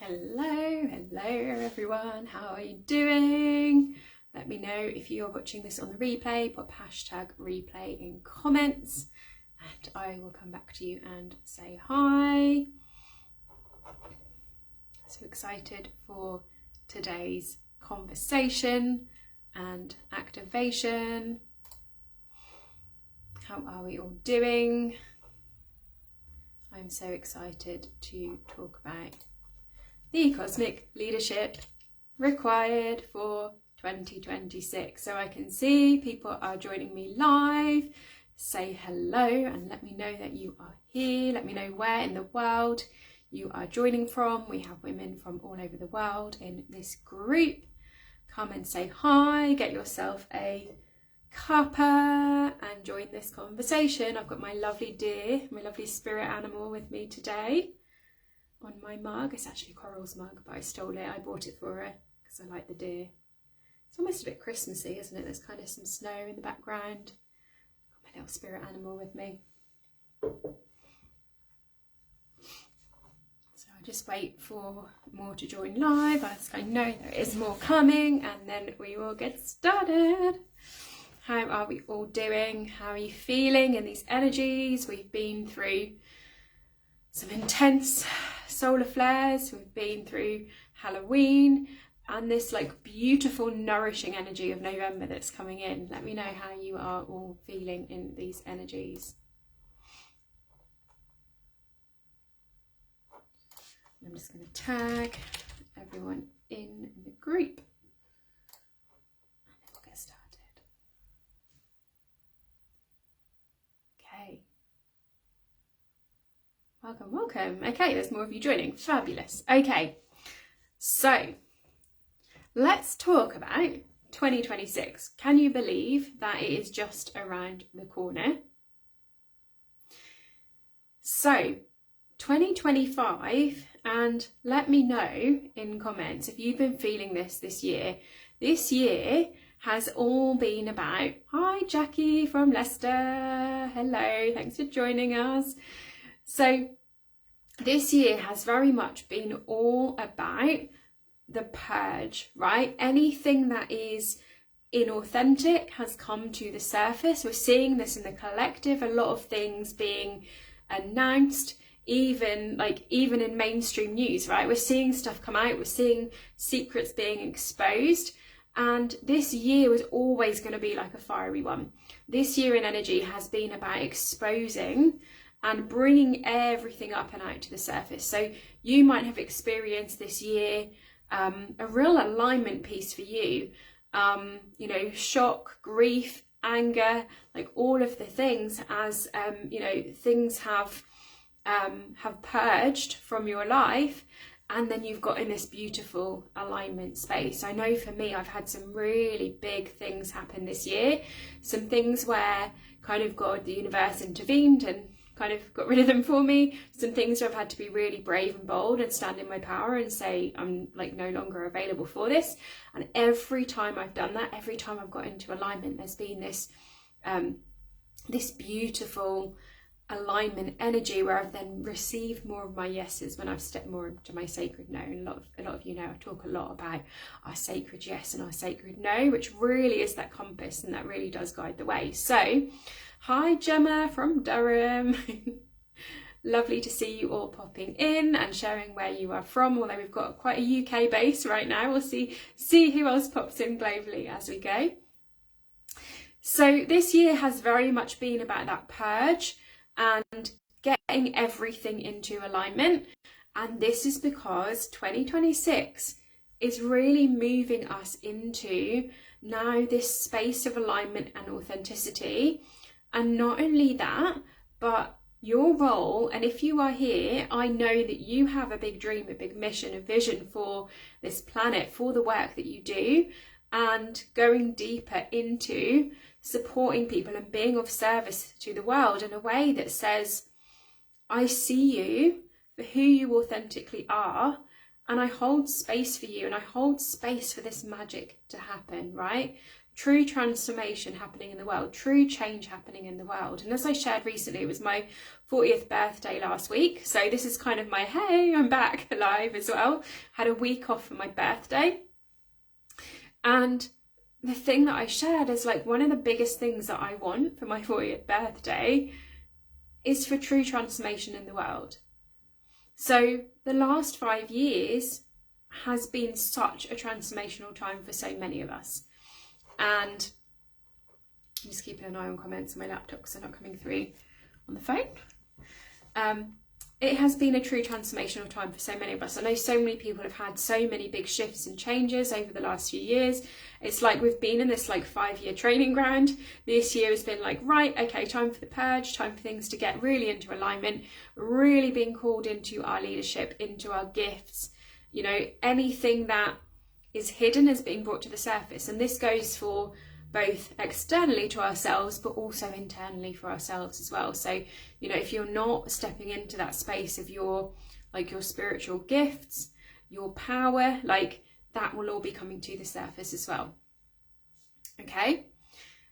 Hello everyone, how are you doing? Let me know if you're watching this on the replay, put hashtag replay in comments and I will come back to you and say hi. So excited for today's conversation and activation. How are we all doing? I'm so excited to talk about the cosmic leadership required for 2026. So I can see people are joining me live. Say hello and let me know that you are here. Let me know where in the world you are joining from. We have women from all over the world in this group. Come and say hi, get yourself a cuppa and join this conversation. I've got my lovely deer, my lovely spirit animal with me today on my mug. It's actually Coral's mug, but I stole it. I bought it for her because I like the deer. It's almost a bit Christmassy, isn't it? There's kind of some snow in the background. Got my little spirit animal with me. So I just wait for more to join live, as I know there is more coming, and then we will get started. How are we all doing? How are you feeling in these energies? We've been through some intense solar flares, we've been through Halloween, and this like beautiful nourishing energy of November that's coming in. Let me know how you are all feeling in these energies. I'm just going to tag everyone in the group. And then we'll get started. Okay. Welcome. Okay, there's more of you joining. Fabulous. Okay, so let's talk about 2026. Can you believe that it is just around the corner? So 2025, and let me know in comments if you've been feeling this year. This year has all been about, hi Jackie from Leicester, hello, thanks for joining us. So this year has very much been all about the purge, right? Anything that is inauthentic has come to the surface. We're seeing this in the collective, a lot of things being announced, even in mainstream news, right? We're seeing stuff come out, we're seeing secrets being exposed. And this year was always going to be like a fiery one. This year in energy has been about exposing and bringing everything up and out to the surface. So you might have experienced this year a real alignment piece for you. You know, shock, grief, anger, like all of the things as you know, things have purged from your life, and then you've got in this beautiful alignment space. I know for me, I've had some really big things happen this year, some things where kind of God, the universe intervened and kind of got rid of them for me. Some things where I've had to be really brave and bold and stand in my power and say I'm like no longer available for this. And every time I've done that, every time I've got into alignment, there's been this this beautiful alignment energy where I've then received more of my yeses when I've stepped more into my sacred no. And a lot of you know I talk a lot about our sacred yes and our sacred no, which really is that compass and that really does guide the way. So hi Gemma from Durham. Lovely to see you all popping in and sharing where you are from, although we've got quite a UK base right now. We'll see who else pops in globally as we go. So this year has very much been about that purge and getting everything into alignment. And this is because 2026 is really moving us into now this space of alignment and authenticity. And not only that, but your role, and if you are here, I know that you have a big dream, a big mission, a vision for this planet, for the work that you do, and going deeper into supporting people and being of service to the world in a way that says, I see you for who you authentically are, and I hold space for you, and I hold space for this magic to happen, right? true transformation happening in the world, true change happening in the world. And as I shared recently, it was my 40th birthday last week. So this is kind of my, hey, I'm back alive as well. Had a week off for my birthday. And the thing that I shared is like, one of the biggest things that I want for my 40th birthday is for true transformation in the world. So the last 5 years has been such a transformational time for so many of us. And I'm just keeping an eye on comments on my laptop because they're not coming through on the phone. It has been a true transformational time for so many of us. I know so many people have had so many big shifts and changes over the last few years. It's like we've been in this like 5-year training ground. This year has been like, right, okay, time for the purge, time for things to get really into alignment, really being called into our leadership, into our gifts. You know, anything that is hidden is being brought to the surface. And this goes for both externally to ourselves, but also internally for ourselves as well. So, you know, if you're not stepping into that space of your spiritual gifts, your power, like that will all be coming to the surface as well. Okay.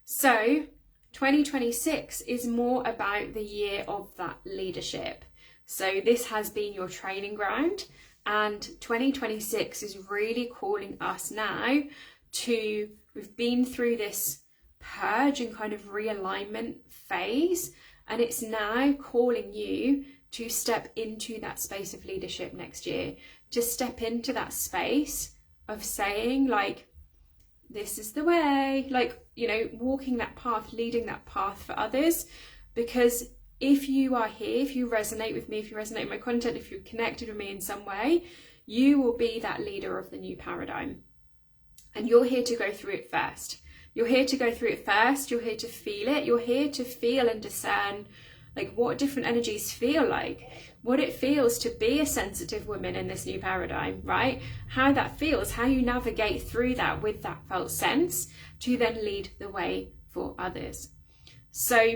So 2026 is more about the year of that leadership. So this has been your training ground, and 2026 is really calling us now to, we've been through this purge and kind of realignment phase, and it's now calling you to step into that space of leadership next year, to step into that space of saying like, this is the way, like, you know, walking that path, leading that path for others. Because if you are here, if you resonate with me, if you resonate with my content, if you're connected with me in some way, you will be that leader of the new paradigm. And you're here to go through it first. You're here to go through it first. You're here to feel it. You're here to feel and discern like what different energies feel like, what it feels to be a sensitive woman in this new paradigm, right? How that feels, how you navigate through that with that felt sense to then lead the way for others. So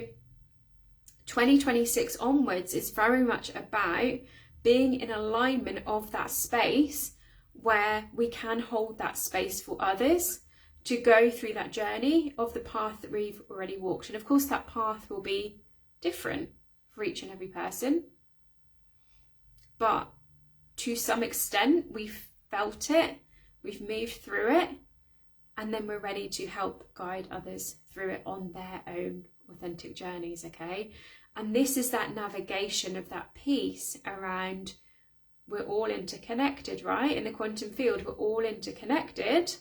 2026 onwards is very much about being in alignment of that space where we can hold that space for others to go through that journey of the path that we've already walked. And of course that path will be different for each and every person, but to some extent we've felt it, we've moved through it, and then we're ready to help guide others through it on their own authentic journeys. Okay, and this is that navigation of that piece around, we're all interconnected, right? In the quantum field, we're all interconnected.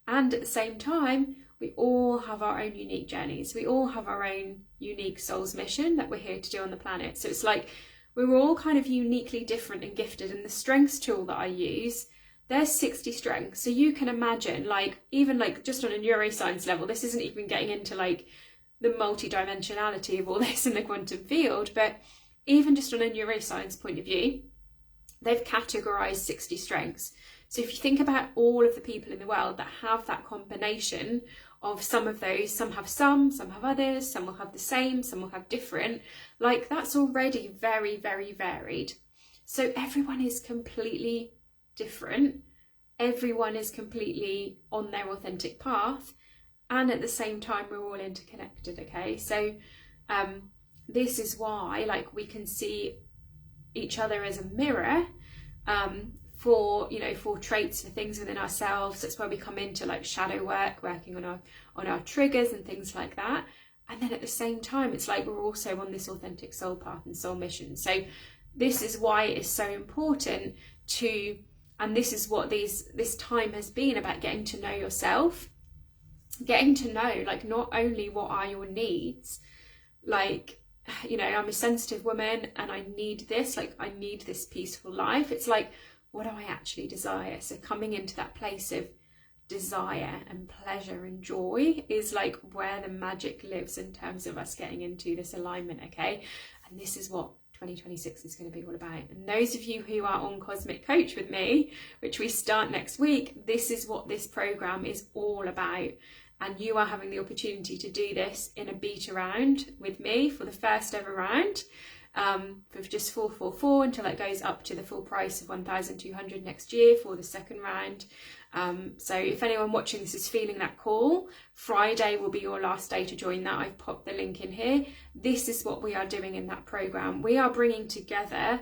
And at the same time, we all have our own unique journeys. We all have our own unique soul's mission that we're here to do on the planet. So it's like we're all kind of uniquely different and gifted. And the strengths tool that I use, there's 60 strengths. So you can imagine, like, even like just on a neuroscience level, this isn't even getting into like the multidimensionality of all this in the quantum field, but even just on a neuroscience point of view, they've categorized 60 strengths. So if you think about all of the people in the world that have that combination of some of those, some have some have others, some will have the same, some will have different, like that's already very, very varied. So everyone is completely different. Everyone is completely on their authentic path. And at the same time, we're all interconnected, okay? So this is why, like, we can see each other as a mirror for, you know, for traits, for things within ourselves. That's where we come into like shadow work, working on our triggers and things like that. And then at the same time, it's like we're also on this authentic soul path and soul mission. So this is why it is so important to, and this is what this time has been about, getting to know yourself, getting to know like not only what are your needs, like, you know, I'm a sensitive woman and I need this, like I need this peaceful life. It's like, what do I actually desire? So coming into that place of desire and pleasure and joy is like where the magic lives in terms of us getting into this alignment, okay? And this is what 2026 is going to be all about. And those of you who are on Cosmic Coach with me, which we start next week, this is what this program is all about. And you are having the opportunity to do this in a beta round with me for the first ever round. for just 444 until it goes up to the full price of 1,200 next year for the second round. So if anyone watching this is feeling that call, Friday will be your last day to join that. I've popped the link in here. This is what we are doing in that program. We are bringing together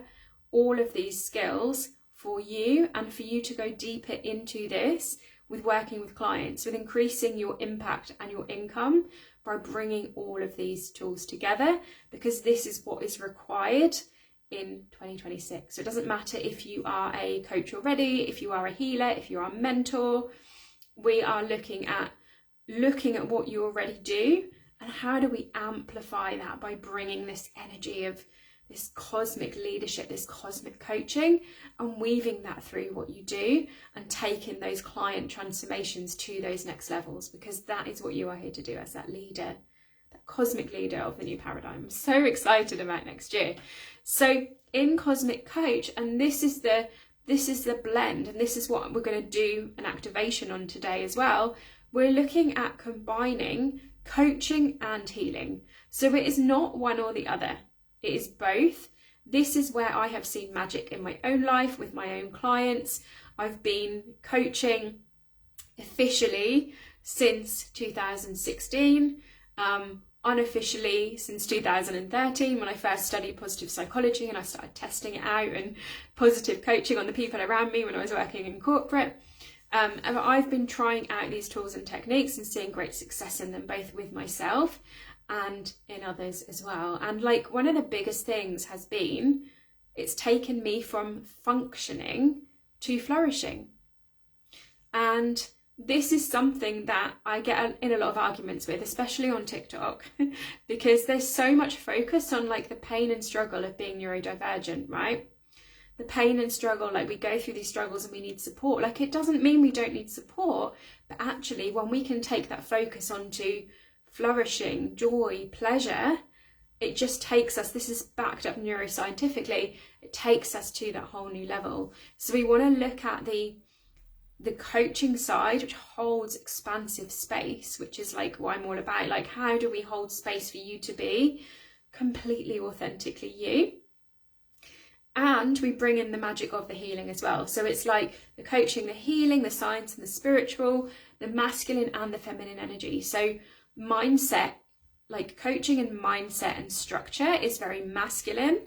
all of these skills for you and for you to go deeper into this with working with clients, with increasing your impact and your income by bringing all of these tools together, because this is what is required in 2026. So it doesn't matter if you are a coach already, if you are a healer, if you are a mentor. We are looking at what you already do and how do we amplify that by bringing this energy of this cosmic leadership, this cosmic coaching, and weaving that through what you do and taking those client transformations to those next levels, because that is what you are here to do as that leader, that cosmic leader of the new paradigm. I'm so excited about next year. So in Cosmic Coach, and this is the blend, and this is what we're going to do an activation on today as well. We're looking at combining coaching and healing. So it is not one or the other. It is both. This is where I have seen magic in my own life with my own clients. I've been coaching officially since 2016, unofficially since 2013 when I first studied positive psychology and I started testing it out and positive coaching on the people around me when I was working in corporate. And I've been trying out these tools and techniques and seeing great success in them, both with myself and in others as well. And like one of the biggest things has been, it's taken me from functioning to flourishing. And this is something that I get in a lot of arguments with, especially on TikTok, because there's so much focus on like the pain and struggle of being neurodivergent, right? The pain and struggle, like we go through these struggles and we need support. Like it doesn't mean we don't need support, but actually when we can take that focus onto flourishing, joy, pleasure, it just takes us, this is backed up neuroscientifically, it takes us to that whole new level. So we want to look at the coaching side, which holds expansive space, which is like what I'm all about. Like, how do we hold space for you to be completely authentically you? And we bring in the magic of the healing as well. So it's like the coaching, the healing, the science and the spiritual, the masculine and the feminine energy. So mindset, like coaching and mindset and structure is very masculine,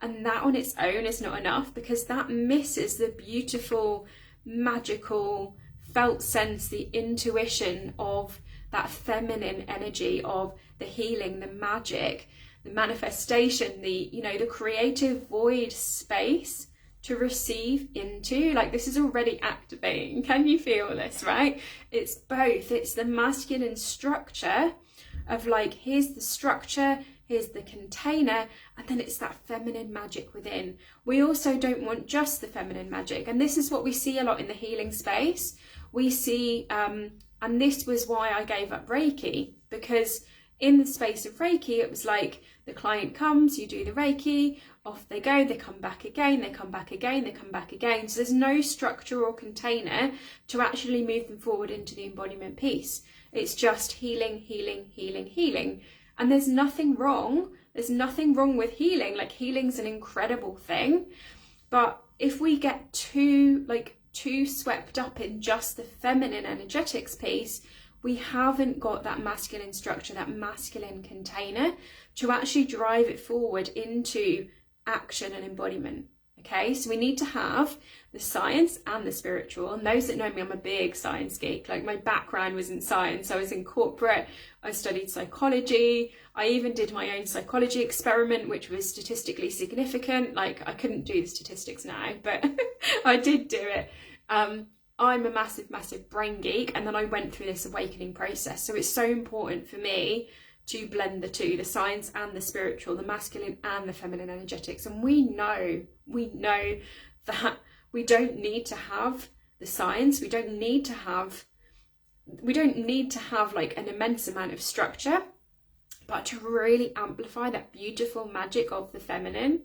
and that on its own is not enough, because that misses the beautiful, magical, felt sense, the intuition of that feminine energy of the healing, the magic, the manifestation, the creative void space to receive into. Like, this is already activating. Can you feel this, right? It's both. It's the masculine structure of like, here's the structure, here's the container, and then it's that feminine magic within. We also don't want just the feminine magic, and this is what we see a lot in the healing space. We see, and this was why I gave up Reiki, because in the space of Reiki, it was like the client comes, you do the Reiki, off they go, they come back again, they come back again, they come back again. So there's no structure or container to actually move them forward into the embodiment piece. It's just healing, healing, healing, healing. And there's nothing wrong. There's nothing wrong with healing. Like, healing's an incredible thing. But if we get too swept up in just the feminine energetics piece, we haven't got that masculine structure, that masculine container to actually drive it forward into action and embodiment. Okay, so we need to have the science and the spiritual. And those that know me, I'm a big science geek. Like, my background was in science. I was in corporate, I studied psychology. I even did my own psychology experiment, which was statistically significant. Like, I couldn't do the statistics now, but I did do it. I'm a massive, massive brain geek, and then I went through this awakening process. So it's so important for me to blend the two, the science and the spiritual, the masculine and the feminine energetics. And we know that we don't need to have the science. We don't need to have like an immense amount of structure, but to really amplify that beautiful magic of the feminine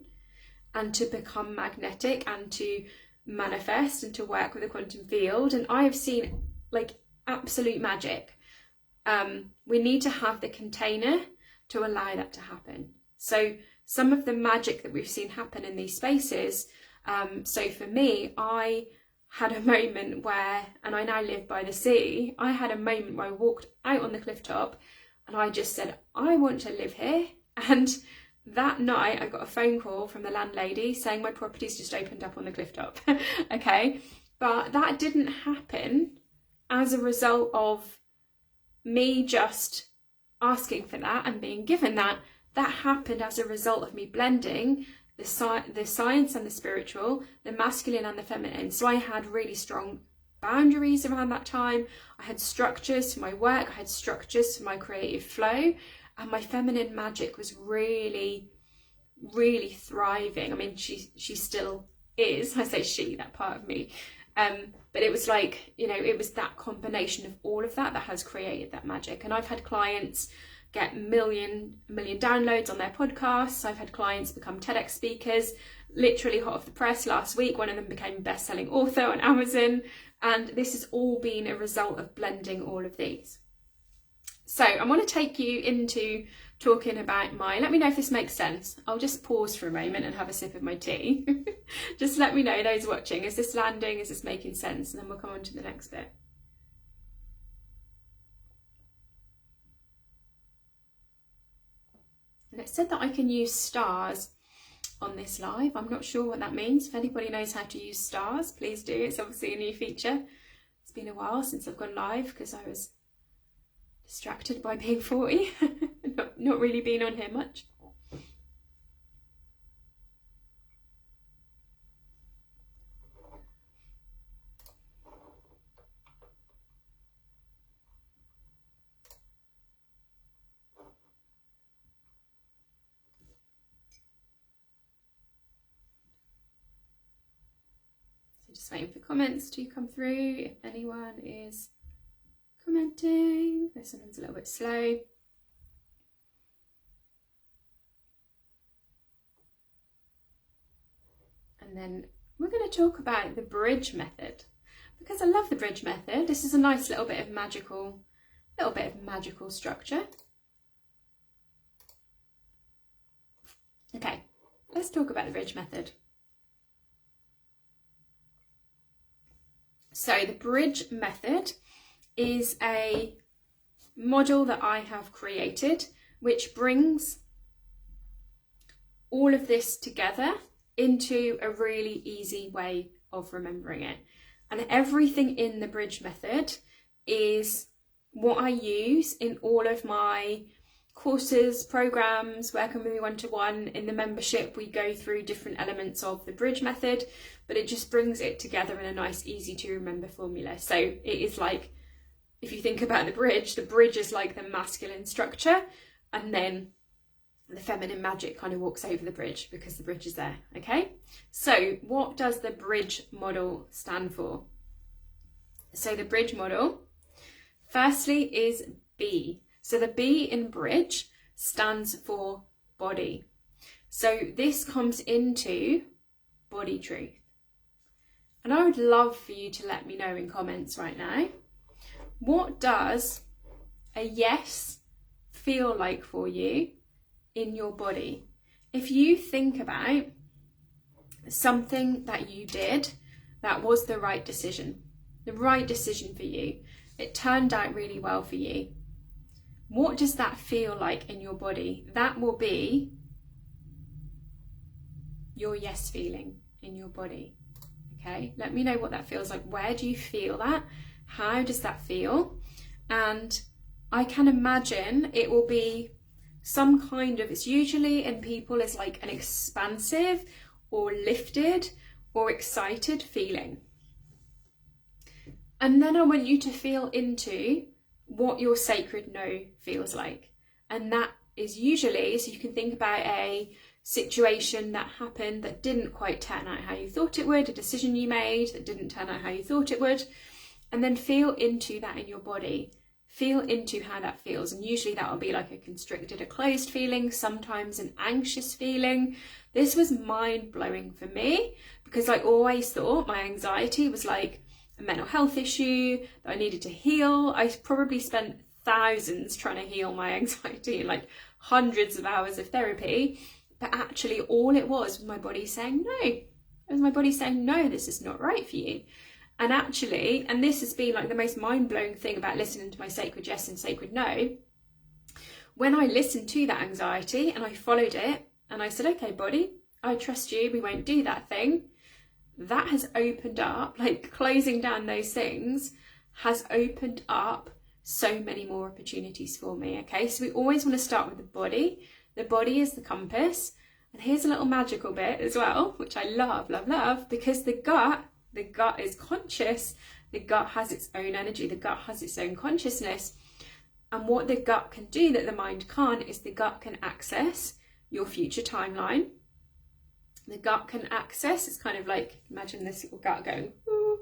and to become magnetic and to manifest and to work with the quantum field. And I have seen like absolute magic. We need to have the container to allow that to happen. So some of the magic that we've seen happen in these spaces. So for me, I had a moment where, and I now live by the sea, I had a moment where I walked out on the cliff top and I just said, I want to live here. And that night I got a phone call from the landlady saying my property's just opened up on the cliff top. Okay, but that didn't happen as a result of me just asking for that and being given that. That happened as a result of me blending the science and the spiritual, the masculine and the feminine. So I had really strong boundaries around that time. I had structures for my work, I had structures for my creative flow, and my feminine magic was really, really thriving. I mean, she still is. I say she, that part of me. But it was like, you know, it was that combination of all of that that has created that magic. And I've had clients get million downloads on their podcasts. I've had clients become TEDx speakers, literally hot off the press last week. One of them became a best-selling author on Amazon. And this has all been a result of blending all of these. So I want to take you into talking about let me know if this makes sense. I'll just pause for a moment and have a sip of my tea. Just let me know, those watching, is this landing? Is this making sense? And then we'll come on to the next bit. And it said that I can use stars on this live. I'm not sure what that means. If anybody knows how to use stars, please do. It's obviously a new feature. It's been a while since I've gone live because I was distracted by being 40. not really been on here much. Just waiting for comments to come through if anyone is commenting. This one's a little bit slow. And then we're going to talk about the bridge method, because I love the bridge method. This is a nice little bit of magical structure. Okay, let's talk about the bridge method. So the bridge method is a model that I have created, which brings all of this together into a really easy way of remembering it. And everything in the bridge method is what I use in all of my courses, programs, Working With Me One-to-One. In the membership, we go through different elements of the bridge method, but it just brings it together in a nice, easy to remember formula. So it is like, if you think about the bridge is like the masculine structure, and then the feminine magic kind of walks over the bridge because the bridge is there. Okay, so what does the bridge model stand for? So the bridge model, firstly, is B. So the B in bridge stands for body. So this comes into body truth. And I would love for you to let me know in comments right now, what does a yes feel like for you in your body? If you think about something that you did that was the right decision for you, it turned out really well for you, what does that feel like in your body? That will be your yes feeling in your body. Okay, let me know what that feels like. Where do you feel that? How does that feel? And I can imagine it will be some kind of, it's usually in people as like an expansive or lifted or excited feeling. And then I want you to feel into what your sacred no feels like. And that is usually, so you can think about a situation that happened that didn't quite turn out how you thought it would, a decision you made that didn't turn out how you thought it would, and then feel into that in your body. Feel into how that feels, and usually that will be like a constricted, a closed feeling, sometimes an anxious feeling. This was mind-blowing for me because I always thought my anxiety was like a mental health issue that I needed to heal. I probably spent thousands trying to heal my anxiety, like hundreds of hours of therapy. But actually all it was my body saying no. It was my body saying, no, this is not right for you. And actually, and this has been like the most mind-blowing thing about listening to my sacred yes and sacred no, when I listened to that anxiety and I followed it and I said, okay, body, I trust you, we won't do that thing. That has opened up, like closing down those things has opened up so many more opportunities for me. Okay, so we always want to start with the body. The body is the compass. And here's a little magical bit as well, which I love, love, love, because the gut is conscious. The gut has its own energy. The gut has its own consciousness. And what the gut can do that the mind can't is the gut can access your future timeline. The gut can access, it's kind of like, imagine this little gut going ooh,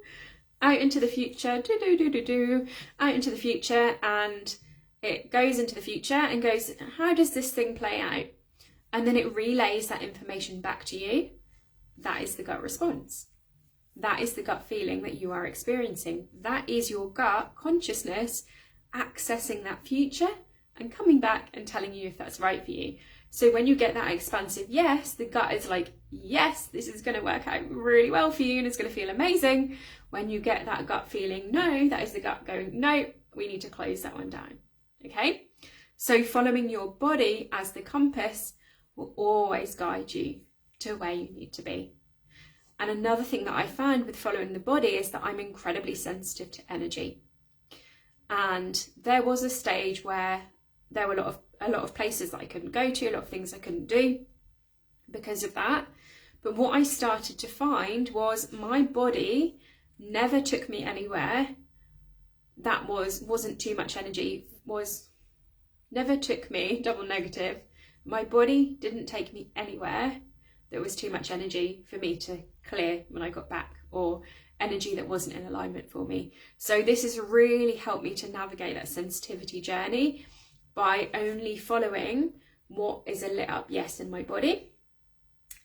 out into the future, out into the future, and it goes into the future and goes, how does this thing play out? And then it relays that information back to you. That is the gut response. That is the gut feeling that you are experiencing. That is your gut consciousness accessing that future and coming back and telling you if that's right for you. So when you get that expansive yes, the gut is like, yes, this is going to work out really well for you and it's going to feel amazing. When you get that gut feeling no, that is the gut going, no, we need to close that one down. Okay? So following your body as the compass will always guide you to where you need to be. And another thing that I found with following the body is that I'm incredibly sensitive to energy. And there was a stage where there were a lot of places that I couldn't go to, a lot of things I couldn't do because of that. But what I started to find was my body never took me anywhere that wasn't too much energy, never took me, double negative. My body didn't take me anywhere that was too much energy for me to clear when I got back, or energy that wasn't in alignment for me. So this has really helped me to navigate that sensitivity journey by only following what is a lit up yes in my body.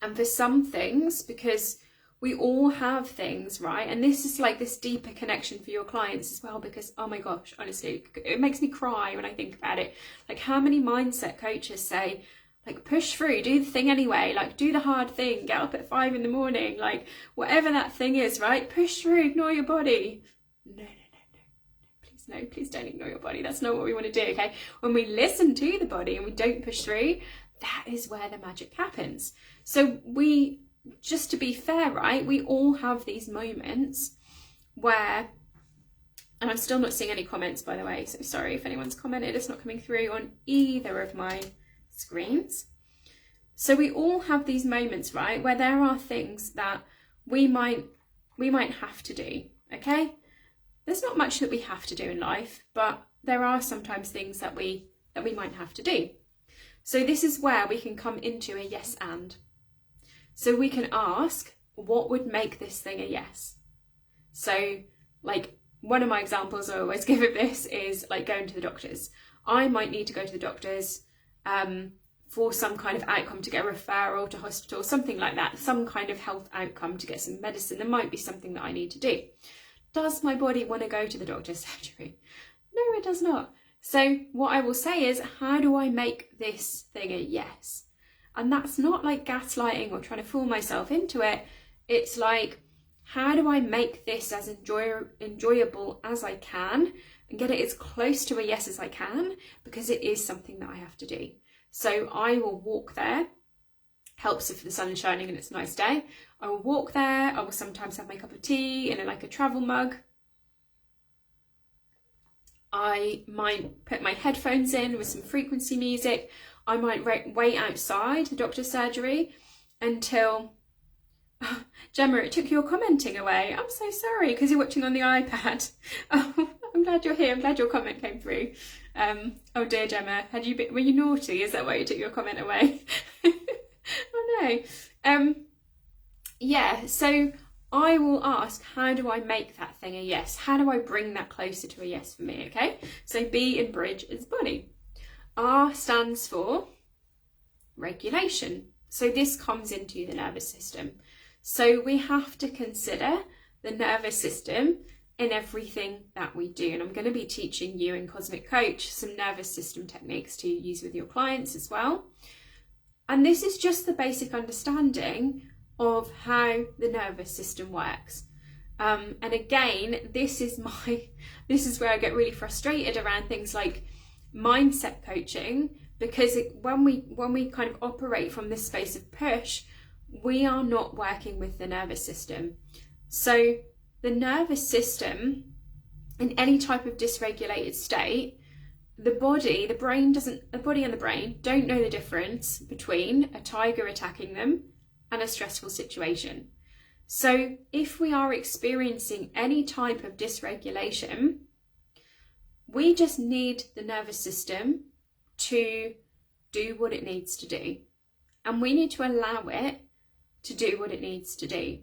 And for some things, because we all have things, right? And this is like this deeper connection for your clients as well, because, oh my gosh, honestly, it makes me cry when I think about it. Like how many mindset coaches say, like, push through, do the thing anyway, like do the hard thing, get up at 5 a.m, like whatever that thing is, right? Push through, ignore your body. No, please don't ignore your body. That's not what we want to do, okay? When we listen to the body and we don't push through, that is where the magic happens. So we, just to be fair, right, we all have these moments where, and I'm still not seeing any comments, by the way, so sorry if anyone's commented, it's not coming through on either of my screens. So we all have these moments, right, where there are things that we might have to do, okay? There's not much that we have to do in life, but there are sometimes things that we might have to do. So this is where we can come into a yes and. So we can ask, what would make this thing a yes? So like one of my examples I always give of this is like going to the doctors. I might need to go to the doctors for some kind of outcome, to get a referral to hospital, something like that, some kind of health outcome, to get some medicine. There might be something that I need to do. Does my body want to go to the doctor's surgery? No, it does not. So what I will say is, how do I make this thing a yes? And that's not like gaslighting or trying to fool myself into it. It's like, how do I make this as enjoyable as I can and get it as close to a yes as I can, because it is something that I have to do. So I will walk there. Helps if the sun is shining and it's a nice day. I will walk there. I will sometimes have my cup of tea in like a travel mug. I might put my headphones in with some frequency music. I might wait outside the doctor's surgery until... Oh, Gemma, it took your commenting away. I'm so sorry, because you're watching on the iPad. Oh, I'm glad you're here. I'm glad your comment came through. Oh dear, Gemma, were you naughty? Is that why you took your comment away? Oh no. Yeah, so I will ask, how do I make that thing a yes? How do I bring that closer to a yes for me, okay? So B in bridge is body. R stands for regulation. So this comes into the nervous system. So we have to consider the nervous system in everything that we do. And I'm going to be teaching you in Cosmic Coach some nervous system techniques to use with your clients as well. And this is just the basic understanding of how the nervous system works. And again, this is where I get really frustrated around things like mindset coaching, because when we kind of operate from this space of push, we are not working with the nervous system. So the nervous system, in any type of dysregulated state, the body and the brain don't know the difference between a tiger attacking them and a stressful situation. So if we are experiencing any type of dysregulation, we just need the nervous system to do what it needs to do. And we need to allow it to do what it needs to do.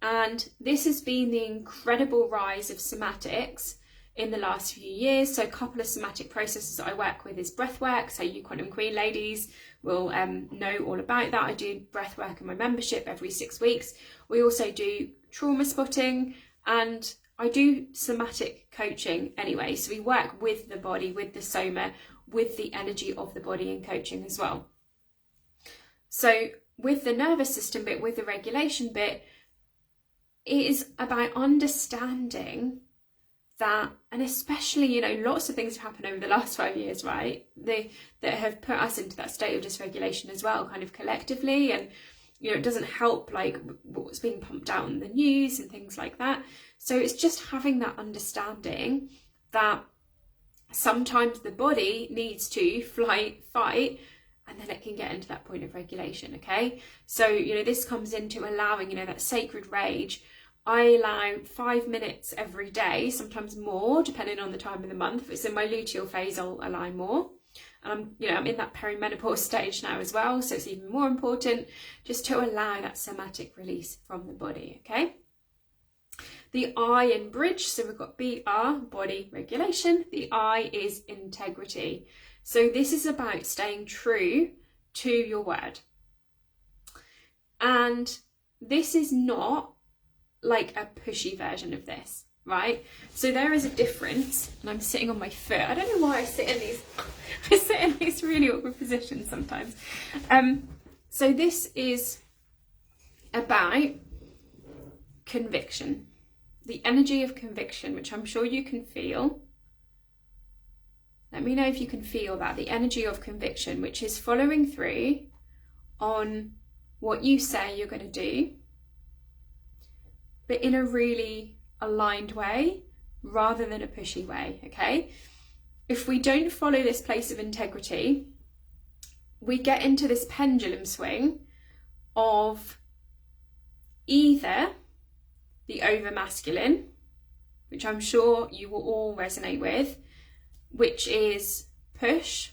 And this has been the incredible rise of somatics in the last few years. So a couple of somatic processes that I work with is breath work. So you Quantum Queen ladies will know all about that. I do breath work in my membership every 6 weeks. We also do trauma spotting, and I do somatic coaching anyway. So we work with the body, with the soma, with the energy of the body in coaching as well. So with the nervous system bit, with the regulation bit, it is about understanding that, and especially, lots of things have happened over the last 5 years, right? That have put us into that state of dysregulation as well, kind of collectively. And, it doesn't help like what's being pumped out in the news and things like that. So it's just having that understanding that sometimes the body needs to fight, and then it can get into that point of regulation, okay? So, this comes into allowing, that sacred rage. I allow 5 minutes every day, sometimes more, depending on the time of the month. If it's in my luteal phase, I'll allow more. And I'm in that perimenopause stage now as well, so it's even more important just to allow that somatic release from the body, okay? The I in bridge, so we've got BR, body regulation. The I is integrity. So this is about staying true to your word. And this is not like a pushy version of this, right? So there is a difference, and I'm sitting on my foot. I don't know why I sit in these really awkward positions sometimes. So this is about conviction, the energy of conviction, which I'm sure you can feel. Let me know if you can feel that, the energy of conviction, which is following through on what you say you're going to do, but in a really aligned way rather than a pushy way, okay? If we don't follow this place of integrity, we get into this pendulum swing of either the over masculine, which I'm sure you will all resonate with, which is push,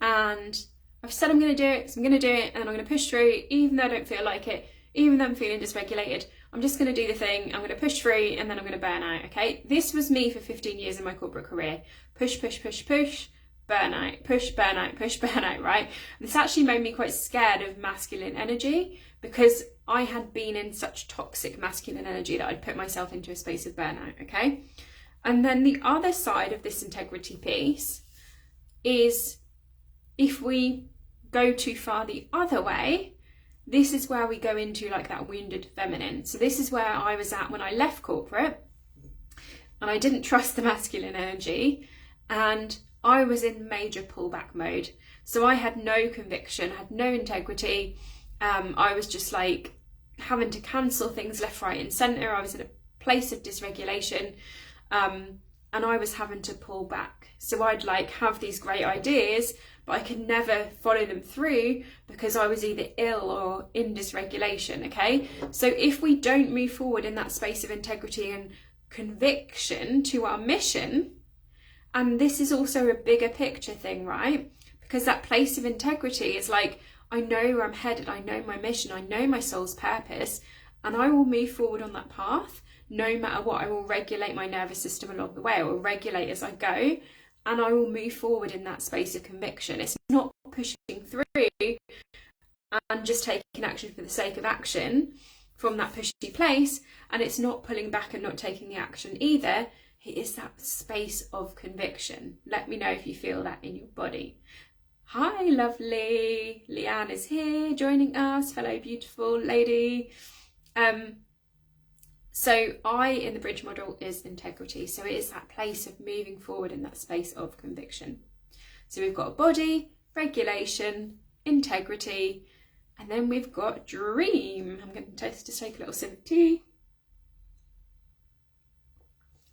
and I've said I'm going to do it, so I'm going to do it, and I'm going to push through even though I don't feel like it, even though I'm feeling dysregulated. I'm just going to do the thing, I'm going to push through, and then I'm going to burn out, okay? This was me for 15 years in my corporate career. Push, push, push, push, burnout, push, burnout, push, burnout, right? This actually made me quite scared of masculine energy, because I had been in such toxic masculine energy that I'd put myself into a space of burnout, okay? And then the other side of this integrity piece is, if we go too far the other way, this is where we go into like that wounded feminine. So this is where I was at when I left corporate, and I didn't trust the masculine energy, and I was in major pullback mode. So I had no conviction, had no integrity. I was just like having to cancel things left, right and centre. I was in a place of dysregulation, and I was having to pull back. So I'd like have these great ideas, but I could never follow them through because I was either ill or in dysregulation, okay? So if we don't move forward in that space of integrity and conviction to our mission, and this is also a bigger picture thing, right? Because that place of integrity is like, I know where I'm headed, I know my mission, I know my soul's purpose, and I will move forward on that path no matter what. I will regulate my nervous system along the way. I will regulate as I go, and I will move forward in that space of conviction. It's not pushing through and just taking action for the sake of action from that pushy place, and it's not pulling back and not taking the action either. It is that space of conviction. Let me know if you feel that in your body. Hi, lovely. Leanne is here joining us, fellow beautiful lady. So I, in the bridge model, is integrity. So it is that place of moving forward in that space of conviction. So we've got body, regulation, integrity, and then we've got dream. I'm going to just take a little sip of tea.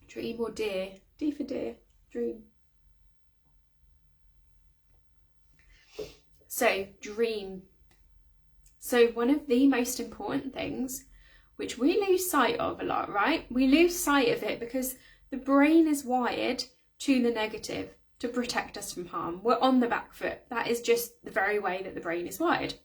Dream or dear? D for dear, dream. So dream. So one of the most important things, which we lose sight of a lot, right? We lose sight of it because the brain is wired to the negative, to protect us from harm. We're on the back foot. That is just the very way that the brain is wired.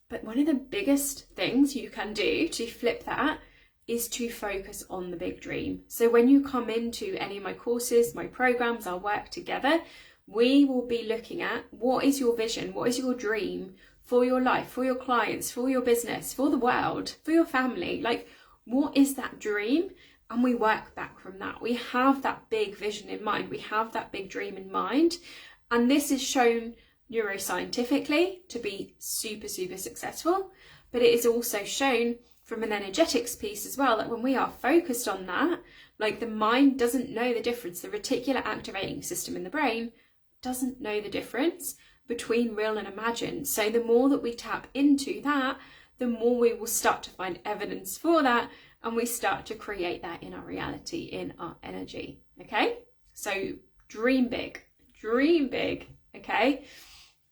But one of the biggest things you can do to flip that is to focus on the big dream. So when you come into any of my courses, my programs, our work together, we will be looking at what is your vision, what is your dream for your life, for your clients, for your business, for the world, for your family. Like, what is that dream? And we work back from that. We have that big vision in mind. We have that big dream in mind. And this is shown neuroscientifically to be super, super successful. But it is also shown from an energetics piece as well, that when we are focused on that, like, the mind doesn't know the difference. The reticular activating system in the brain doesn't know the difference between real and imagined. So the more that we tap into that, the more we will start to find evidence for that, and we start to create that in our reality, in our energy. Okay, so dream big, okay?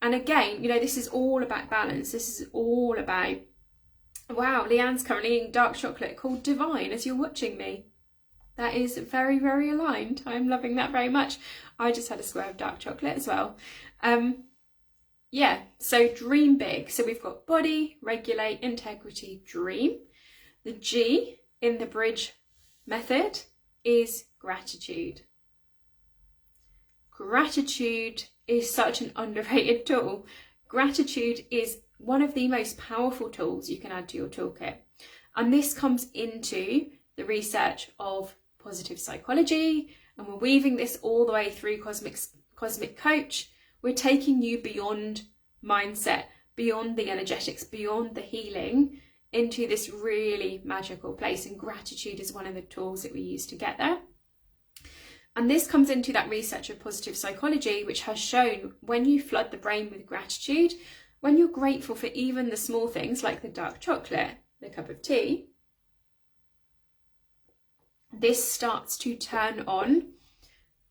And again, you know, this is all about balance. This is all about, wow, Leanne's currently eating dark chocolate called Divine as you're watching me. That is very, very aligned. I'm loving that very much. I just had a square of dark chocolate as well. Yeah, so dream big. So we've got body, regulate, integrity, dream. The G in the bridge method is gratitude. Gratitude is such an underrated tool. Gratitude is one of the most powerful tools you can add to your toolkit. And this comes into the research of positive psychology, and we're weaving this all the way through Cosmic Coach. We're taking you beyond mindset, beyond the energetics, beyond the healing, into this really magical place. And gratitude is one of the tools that we use to get there. And this comes into that research of positive psychology, which has shown when you flood the brain with gratitude, when you're grateful for even the small things like the dark chocolate, the cup of tea, this starts to turn on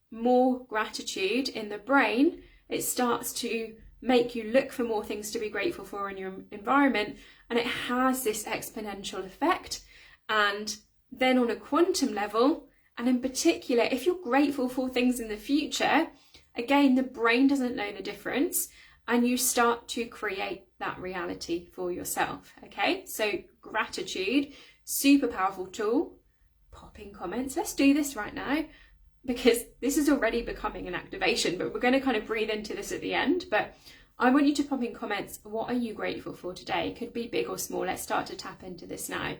more gratitude in the brain. It starts to make you look for more things to be grateful for in your environment, and it has this exponential effect. And then on a quantum level, and in particular, if you're grateful for things in the future, again, the brain doesn't know the difference, and you start to create that reality for yourself. Okay, so gratitude, super powerful tool. Pop in comments. Let's do this right now, because this is already becoming an activation, but we're going to kind of breathe into this at the end. But I want you to pop in comments, what are you grateful for today? It could be big or small. Let's start to tap into this now.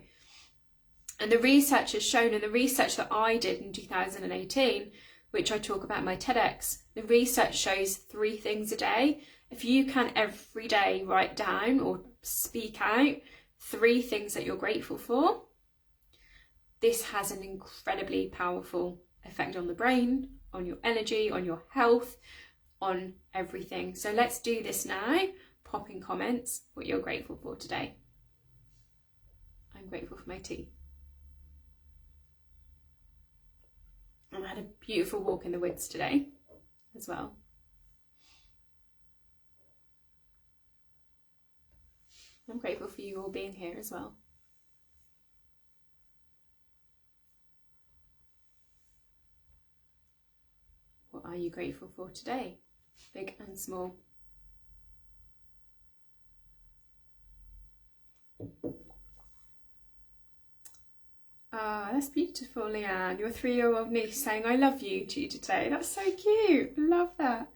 And the research has shown, and the research that I did in 2018, which I talk about in my TEDx, the research shows 3 things a day. If you can every day write down or speak out 3 things that you're grateful for, this has an incredibly powerful effect on the brain, on your energy, on your health, on everything. So let's do this now. Pop in comments what you're grateful for today. I'm grateful for my tea. I had a beautiful walk in the woods today as well. I'm grateful for you all being here as well. What are you grateful for today? Big and small. Ah, that's beautiful, Leanne. Your 3-year-old niece saying I love you to you today. That's so cute. Love that.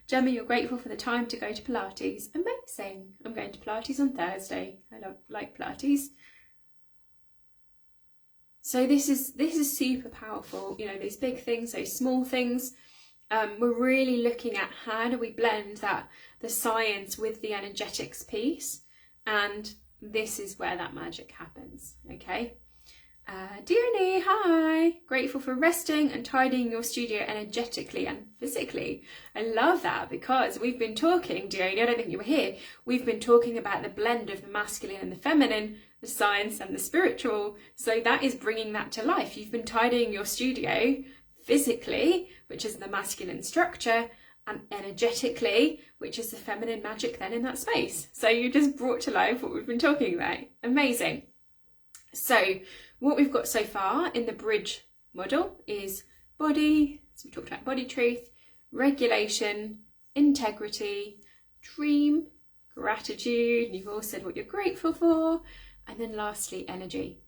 Gemma, you're grateful for the time to go to Pilates. Amazing. I'm going to Pilates on Thursday. I like Pilates. So this is super powerful. You know, those big things, those small things. we're really looking at how do we blend the science with the energetics piece, and this is where that magic happens. Okay. Dione, hi! Grateful for resting and tidying your studio energetically and physically. I love that, because we've been talking, Dione, I don't think you were here, we've been talking about the blend of the masculine and the feminine, the science and the spiritual, so that is bringing that to life. You've been tidying your studio physically, which is the masculine structure, and energetically, which is the feminine magic then in that space. So you just brought to life what we've been talking about. Amazing. So what we've got so far in the bridge model is body, so we talked about body truth, regulation, integrity, dream, gratitude, you've all said what you're grateful for, and then lastly, energy.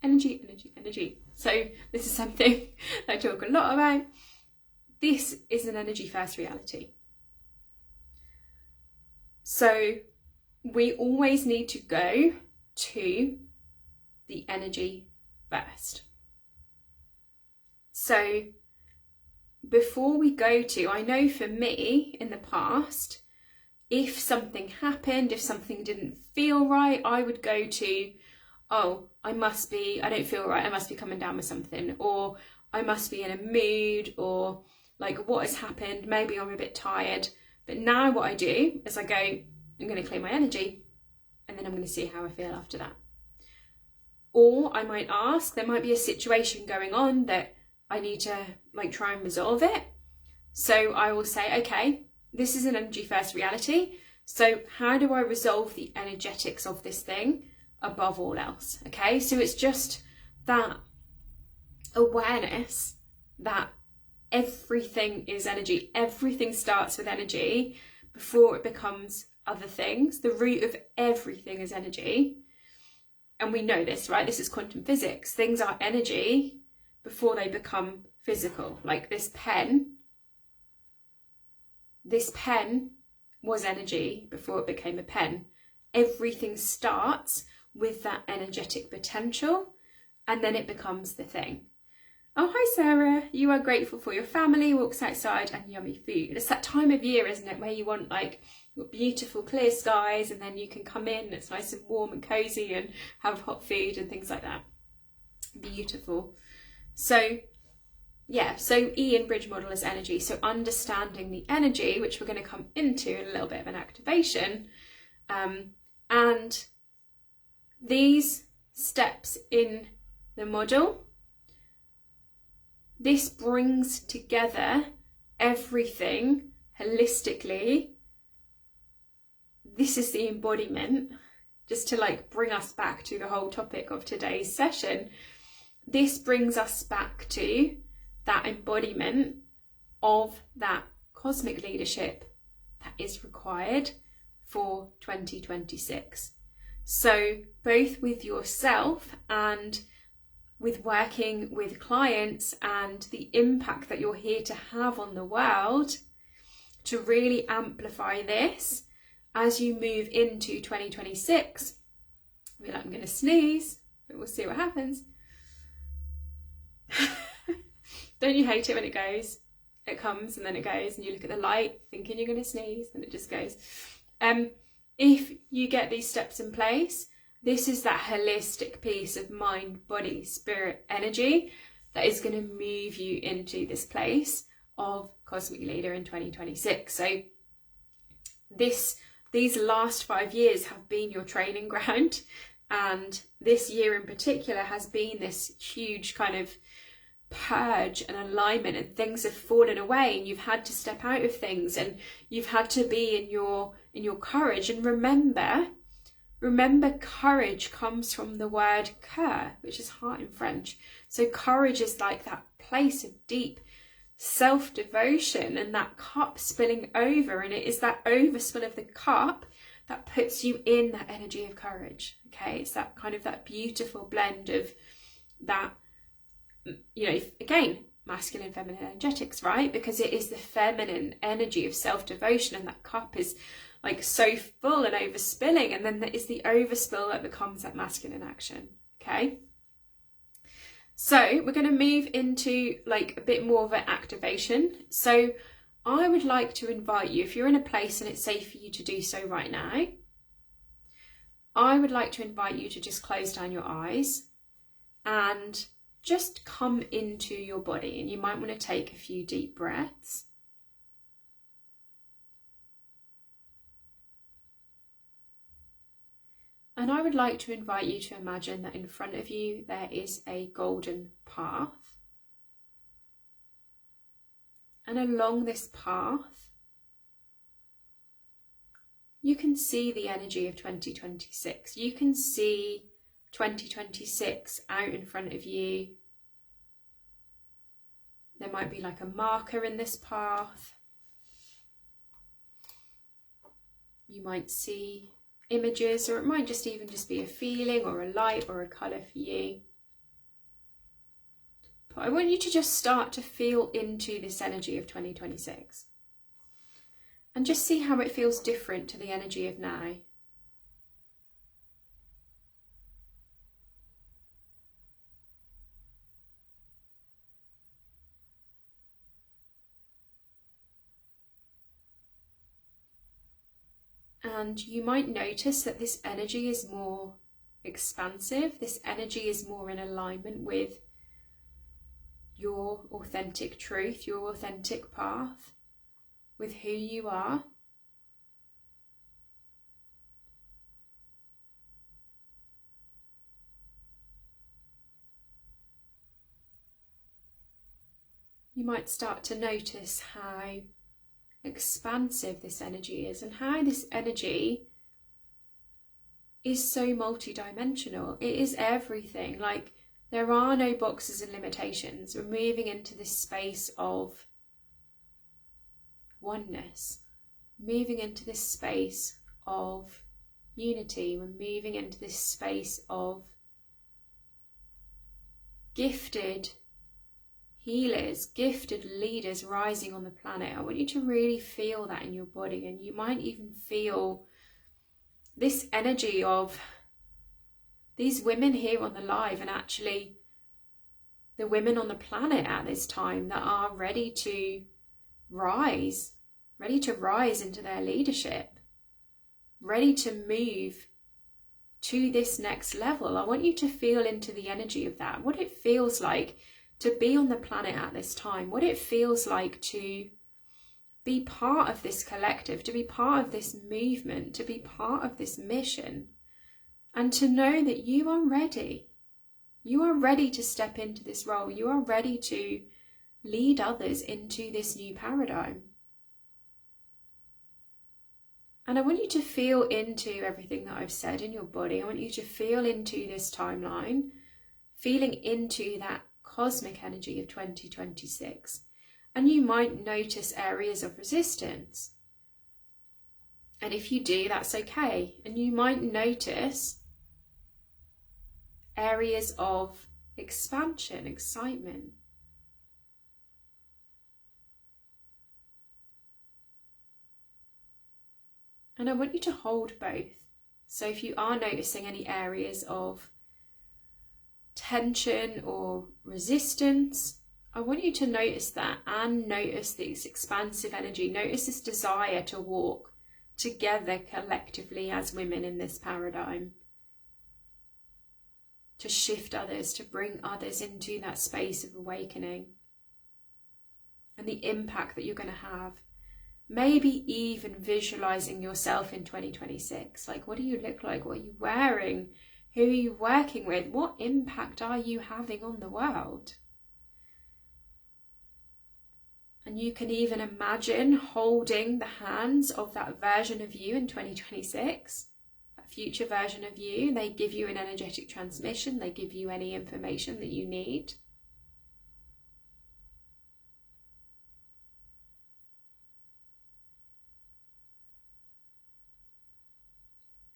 Energy, energy, energy. So this is something I talk a lot about. This is an energy first reality. So we always need to go to the energy first. So before we go to, I know for me in the past, if something happened, if something didn't feel right, I would go to, oh, I don't feel right, I must be coming down with something, or I must be in a mood, or like what has happened, maybe I'm a bit tired. But now what I do is I go, I'm going to clear my energy, and then I'm going to see how I feel after that. Or I might ask, there might be a situation going on that I need to like try and resolve it. So I will say, okay, this is an energy first reality. So how do I resolve the energetics of this thing above all else? Okay, so it's just that awareness that everything is energy. Everything starts with energy before it becomes other things. The root of everything is energy. And we know this, right? This is quantum physics. Things are energy before they become physical. Like this pen was energy before it became a pen. Everything starts with that energetic potential, and then it becomes the thing. Oh, hi Sarah. You are grateful for your family, walks outside and yummy food. It's that time of year, isn't it, where you want like beautiful clear skies, and then you can come in, it's nice and warm and cozy, and have hot food and things like that. Beautiful. So yeah, so E in bridge model is energy. So understanding the energy, which we're going to come into in a little bit of an activation, and these steps in the model, this brings together everything holistically. This is the embodiment, just to like bring us back to the whole topic of today's session. This brings us back to that embodiment of that cosmic leadership that is required for 2026. So both with yourself and with working with clients, and the impact that you're here to have on the world, to really amplify this as you move into 2026. I feel like I'm going to sneeze, but we'll see what happens. Don't you hate it when it goes? It comes and then it goes, and you look at the light thinking you're going to sneeze, and it just goes. If you get these steps in place, this is that holistic piece of mind, body, spirit, energy that is going to move you into this place of cosmic leader in 2026. So these last 5 years have been your training ground, and this year in particular has been this huge kind of purge and alignment, and things have fallen away, and you've had to step out of things, and you've had to be in your courage. And remember courage comes from the word cœur, which is heart in French. So courage is like that place of deep self-devotion, and that cup spilling over, and it is that overspill of the cup that puts you in that energy of courage. Okay, it's that kind of that beautiful blend of that, you know, again, masculine, feminine energetics, right? Because it is the feminine energy of self-devotion, and that cup is like so full and overspilling, and then there is the overspill that becomes that masculine action. Okay, So we're going to move into like a bit more of an activation. So I would like to invite you, if you're in a place and it's safe for you to do so right now, I would like to invite you to just close down your eyes and just come into your body. And you might want to take a few deep breaths. And I would like to invite you to imagine that in front of you there is a golden path. And along this path, you can see the energy of 2026. You can see 2026 out in front of you. There might be like a marker in this path. You might see images, or it might just even just be a feeling or a light or a colour for you. But I want you to just start to feel into this energy of 2026 and just see how it feels different to the energy of now. And you might notice that this energy is more expansive. This energy is more in alignment with your authentic truth, your authentic path, with who you are. You might start to notice how expansive this energy is and how this energy is so multidimensional. It is everything. Like, there are no boxes and limitations. We're moving into this space of oneness, moving into this space of unity. We're moving into this space of gifted healers, gifted leaders rising on the planet. I want you to really feel that in your body, and you might even feel this energy of these women here on the live, and actually the women on the planet at this time that are ready to rise into their leadership, ready to move to this next level. I want you to feel into the energy of that, what it feels like to be on the planet at this time, what it feels like to be part of this collective, to be part of this movement, to be part of this mission, and to know that you are ready. You are ready to step into this role. You are ready to lead others into this new paradigm. And I want you to feel into everything that I've said in your body. I want you to feel into this timeline, feeling into that cosmic energy of 2026. And you might notice areas of resistance. And if you do, that's okay. And you might notice areas of expansion, excitement. And I want you to hold both. So if you are noticing any areas of tension or resistance, I want you to notice that and notice this expansive energy. Notice this desire to walk together collectively as women in this paradigm, to shift others, to bring others into that space of awakening, and the impact that you're going to have. Maybe even visualizing yourself in 2026. Like, what do you look like? What are you wearing? Who are you working with? What impact are you having on the world? And you can even imagine holding the hands of that version of you in 2026, that future version of you. They give you an energetic transmission. They give you any information that you need.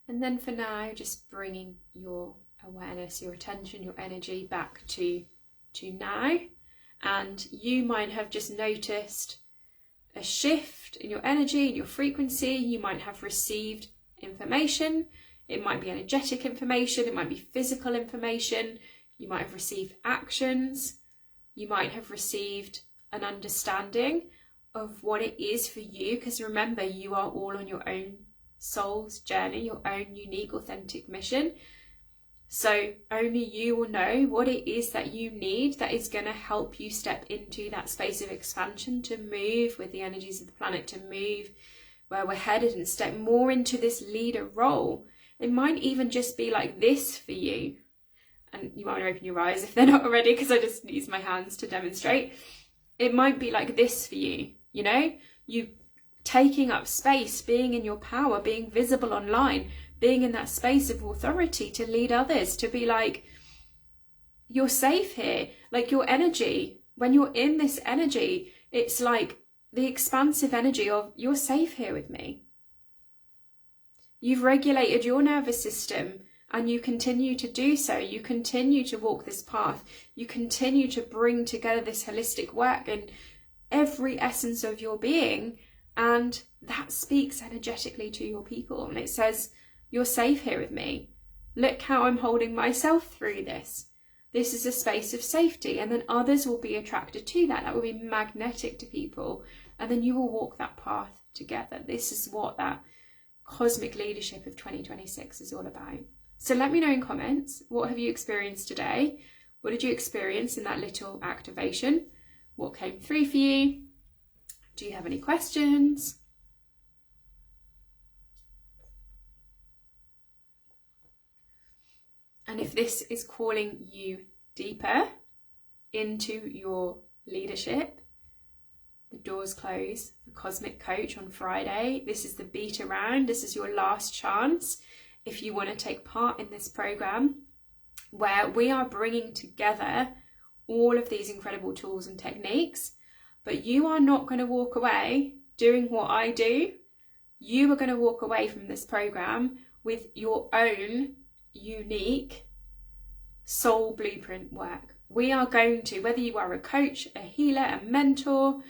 And then for now, just bringing your awareness, your attention, your energy back to now. And you might have just noticed a shift in your energy, in your frequency. You might have received information. It might be energetic information. It might be physical information. you might have received actions, you might have received an understanding of what it is for you, because remember, you are all on your own soul's journey, your own unique, authentic mission. So only you will know what it is that you need that is going to help you step into that space of expansion, to move with the energies of the planet, to move where we're headed and step more into this leader role. It might even just be like this for you. And you might want to open your eyes if they're not already, because I just use my hands to demonstrate. It might be like this for you, you know, you taking up space, being in your power, being visible online, being in that space of authority to lead others, to be like, you're safe here. Like your energy, when you're in this energy, it's like the expansive energy of, you're safe here with me. You've regulated your nervous system and you continue to do so. You continue to walk this path. You continue to bring together this holistic work in every essence of your being. And that speaks energetically to your people. And it says, you're safe here with me. Look how I'm holding myself through this. This is a space of safety. And then others will be attracted to that. That will be magnetic to people. And then you will walk that path together. This is what that cosmic leadership of 2026 is all about. So let me know in comments, what have you experienced today? What did you experience in that little activation? What came through for you? Do you have any questions? And if this is calling you deeper into your leadership, the doors close for Cosmic Coach on Friday. This is the beta round. This is your last chance if you want to take part in this program, where we are bringing together all of these incredible tools and techniques. But you are not going to walk away doing what I do. You are going to walk away from this program with your own unique soul blueprint work. We are going to, whether you are a coach, a healer, a mentor,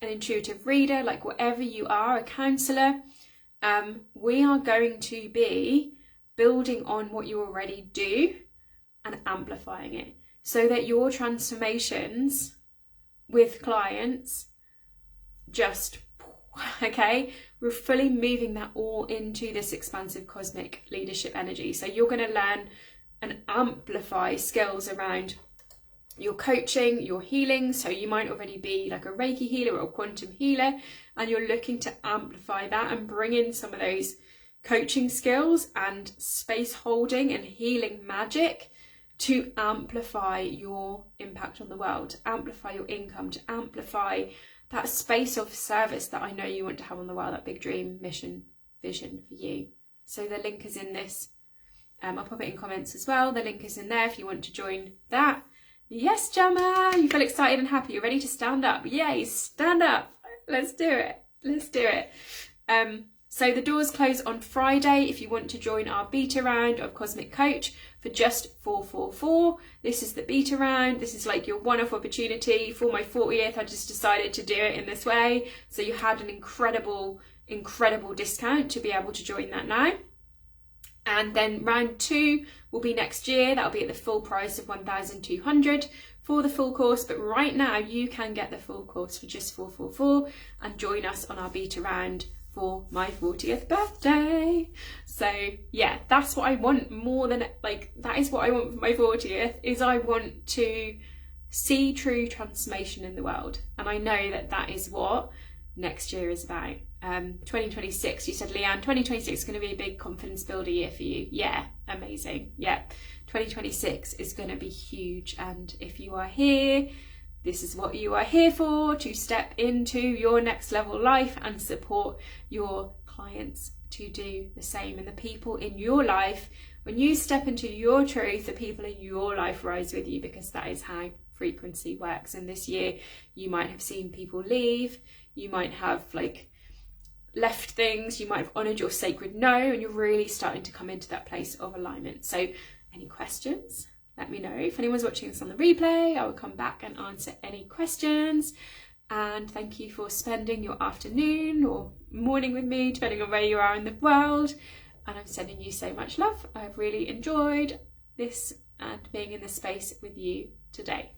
an intuitive reader, like whatever you are, a counselor, we are going to be building on what you already do and amplifying it, so that your transformations with clients just, okay, we're fully moving that all into this expansive cosmic leadership energy. So you're going to learn and amplify skills around your coaching, your healing. So you might already be like a Reiki healer or a quantum healer, and you're looking to amplify that and bring in some of those coaching skills and space holding and healing magic to amplify your impact on the world, to amplify your income, to amplify that space of service that I know you want to have on the world, that big dream, mission, vision for you. So the link is in this. I'll pop it in comments as well. The link is in there if you want to join that. Yes, Gemma, you feel excited and happy. You're ready to stand up. Yay, stand up. Let's do it. Let's do it. So the doors close on Friday if you want to join our beta round of Cosmic Coach for just $444. This is the beta round. This is like your one-off opportunity. For my 40th, I just decided to do it in this way. So you had an incredible, incredible discount to be able to join that now. And then round 2 will be next year. That'll be at the full price of $1,200 for the full course. But right now you can get the full course for just $444 and join us on our beta round for my 40th birthday. So yeah, that's what I want more than, like, that is what I want for my 40th, is I want to see true transformation in the world. And I know that that is what next year is about. 2026, you said, Leanne, 2026 is going to be a big confidence builder year for you. Yeah, amazing. Yeah, 2026 is going to be huge. And if you are here, this is what you are here for, to step into your next level life and support your clients to do the same. And the people in your life, when you step into your truth, the people in your life rise with you, because that is how frequency works. And this year you might have seen people leave, you might have like left things, you might have honoured your sacred no, and you're really starting to come into that place of alignment. So any questions, let me know. If anyone's watching this on the replay, I will come back and answer any questions. And thank you for spending your afternoon or morning with me, depending on where you are in the world. And I'm sending you so much love. I've really enjoyed this and being in this space with you today.